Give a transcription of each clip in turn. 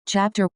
Chapter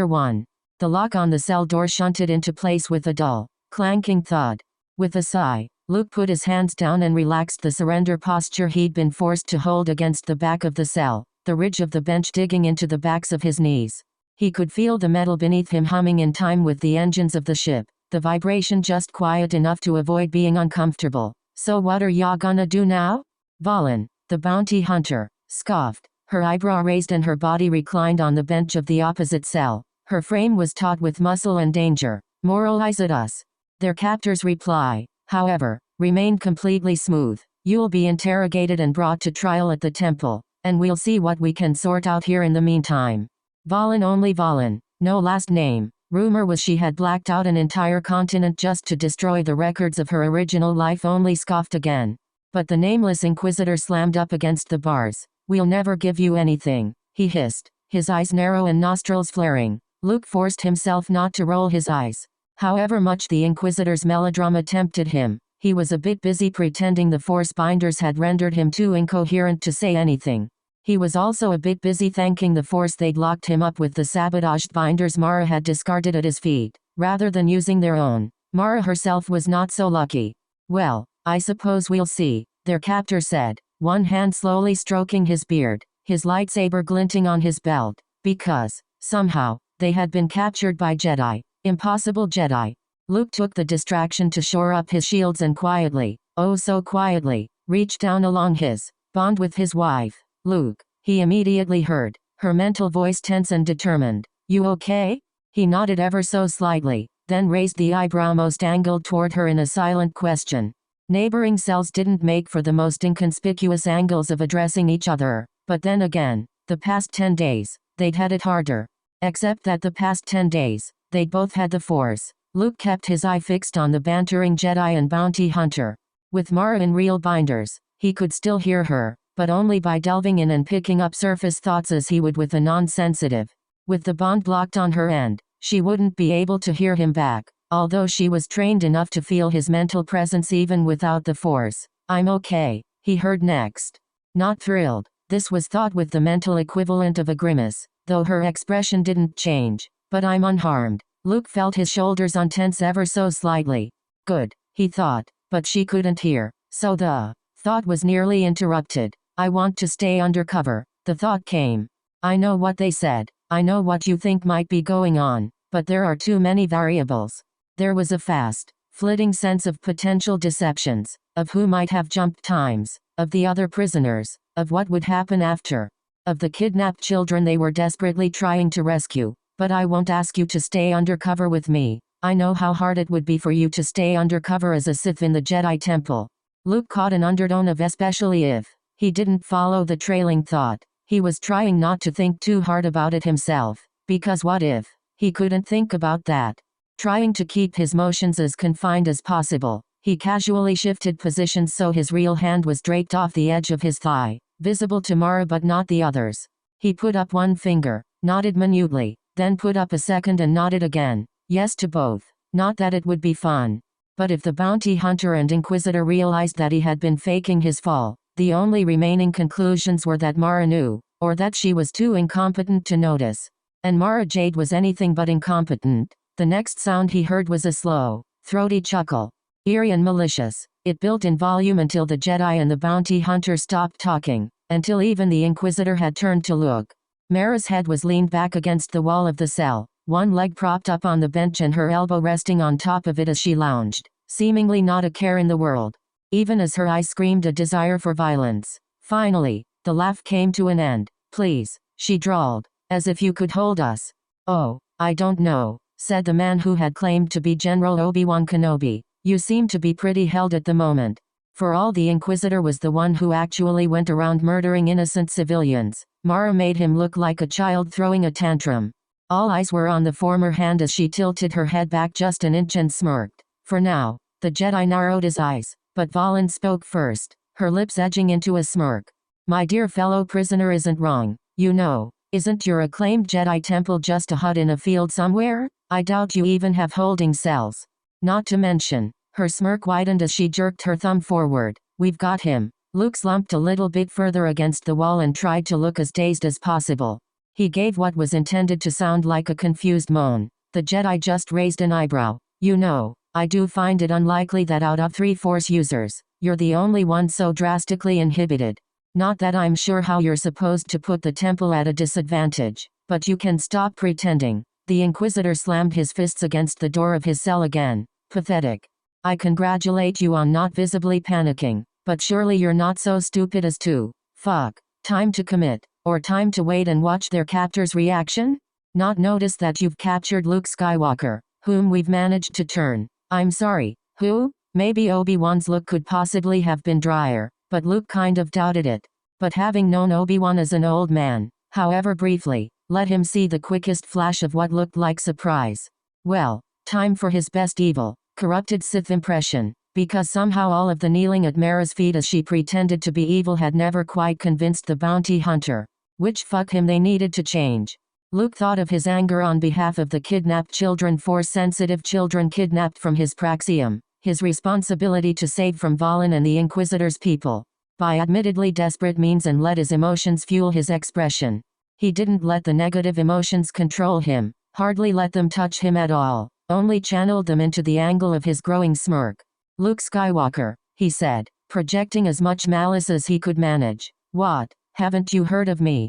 1. The lock on the cell door shunted into place with a dull, clanking thud. With a sigh, Luke put his hands down and relaxed the surrender posture he'd been forced to hold against the back of the cell, the ridge of the bench digging into the backs of his knees. He could feel the metal beneath him humming in time with the engines of the ship, the vibration just quiet enough to avoid being uncomfortable. "So what are ya gonna do now?" Valen, the bounty hunter, scoffed, her eyebrow raised and her body reclined on the bench of the opposite cell. Her frame was taut with muscle and danger. "Moralize at us." Their captor's reply, however, remained completely smooth. "You'll be interrogated and brought to trial at the temple, and we'll see what we can sort out here in the meantime." Valen, only Valen, no last name. Rumor was she had blacked out an entire continent just to destroy the records of her original life. Only scoffed again. But the nameless inquisitor slammed up against the bars. "We'll never give you anything," he hissed, his eyes narrow and nostrils flaring. Luke forced himself not to roll his eyes. However much the inquisitor's melodrama tempted him, he was a bit busy pretending the force binders had rendered him too incoherent to say anything. He was also a bit busy thanking the force they'd locked him up with the sabotaged binders Mara had discarded at his feet, rather than using their own. Mara herself was not so lucky. "Well, I suppose we'll see," their captor said, one hand slowly stroking his beard, his lightsaber glinting on his belt, because, somehow, they had been captured by Jedi. Impossible Jedi. Luke took the distraction to shore up his shields and quietly, oh so quietly, reached down along his bond with his wife. "Luke," he immediately heard, her mental voice tense and determined. "You okay?" He nodded ever so slightly, then raised the eyebrow most angled toward her in a silent question. Neighboring cells didn't make for the most inconspicuous angles of addressing each other, but then again, the past 10 days, they'd had it harder. Except that the past 10 days, they'd both had the Force. Luke kept his eye fixed on the bantering Jedi and bounty hunter. With Mara in real binders, he could still hear her, but only by delving in and picking up surface thoughts as he would with the non-sensitive. With the bond blocked on her end, she wouldn't be able to hear him back, although she was trained enough to feel his mental presence even without the Force. "I'm okay," he heard next. Not thrilled. This was thought with the mental equivalent of a grimace, though her expression didn't change. "But I'm unharmed." Luke felt his shoulders untense ever so slightly. "Good," he thought, but she couldn't hear, so the thought was nearly interrupted. "I want to stay undercover." The thought came. "I know what they said. I know what you think might be going on, but there are too many variables." There was a fast, flitting sense of potential deceptions, of who might have jumped times, of the other prisoners, of what would happen after, of the kidnapped children they were desperately trying to rescue. "But I won't ask you to stay undercover with me. I know how hard it would be for you to stay undercover as a Sith in the Jedi Temple." Luke caught an undertone of especially if. He didn't follow the trailing thought. He was trying not to think too hard about it himself, because what if? He couldn't think about that. Trying to keep his motions as confined as possible, he casually shifted positions so his real hand was draped off the edge of his thigh, visible to Mara but not the others. He put up one finger, nodded minutely, then put up a second and nodded again. Yes to both. Not that it would be fun. But if the bounty hunter and inquisitor realized that he had been faking his fall, the only remaining conclusions were that Mara knew, or that she was too incompetent to notice. And Mara Jade was anything but incompetent. The next sound he heard was a slow, throaty chuckle. Eerie and malicious. It built in volume until the Jedi and the bounty hunter stopped talking, until even the inquisitor had turned to look. Mara's head was leaned back against the wall of the cell, one leg propped up on the bench and her elbow resting on top of it as she lounged, seemingly not a care in the world, even as her eyes screamed a desire for violence. Finally, the laugh came to an end. "Please," she drawled, "as if you could hold us." "Oh, I don't know," said the man who had claimed to be General Obi-Wan Kenobi. "You seem to be pretty held at the moment." For all the Inquisitor was the one who actually went around murdering innocent civilians, Mara made him look like a child throwing a tantrum. All eyes were on the former hand as she tilted her head back just an inch and smirked. "For now." The Jedi narrowed his eyes, but Valen spoke first, her lips edging into a smirk. "My dear fellow prisoner isn't wrong, you know. Isn't your acclaimed Jedi temple just a hut in a field somewhere? I doubt you even have holding cells. Not to mention," her smirk widened as she jerked her thumb forward, "we've got him." Luke slumped a little bit further against the wall and tried to look as dazed as possible. He gave what was intended to sound like a confused moan. The Jedi just raised an eyebrow. You know, I do find it unlikely that out of 3 Force users, you're the only one so drastically inhibited. Not that I'm sure how you're supposed to put the temple at a disadvantage, but you can stop pretending. The Inquisitor slammed his fists against the door of his cell again. Pathetic. I congratulate you on not visibly panicking, but surely you're not so stupid as to, fuck, time to commit, or time to wait and watch their captor's reaction? Not notice that you've captured Luke Skywalker, whom we've managed to turn. I'm sorry, who? Maybe Obi-Wan's look could possibly have been drier, but Luke kind of doubted it. But having known Obi-Wan as an old man, however briefly, let him see the quickest flash of what looked like surprise. Well, time for his best evil, corrupted Sith impression, because somehow all of the kneeling at Mara's feet as she pretended to be evil had never quite convinced the bounty hunter. Which fuck him they needed to change. Luke thought of his anger on behalf of the kidnapped children, Force-sensitive children kidnapped from his Praxium, his responsibility to save from Valen and the Inquisitor's people, by admittedly desperate means, and let his emotions fuel his expression. He didn't let the negative emotions control him, hardly let them touch him at all, only channeled them into the angle of his growing smirk. Luke Skywalker, he said, projecting as much malice as he could manage. What, haven't you heard of me?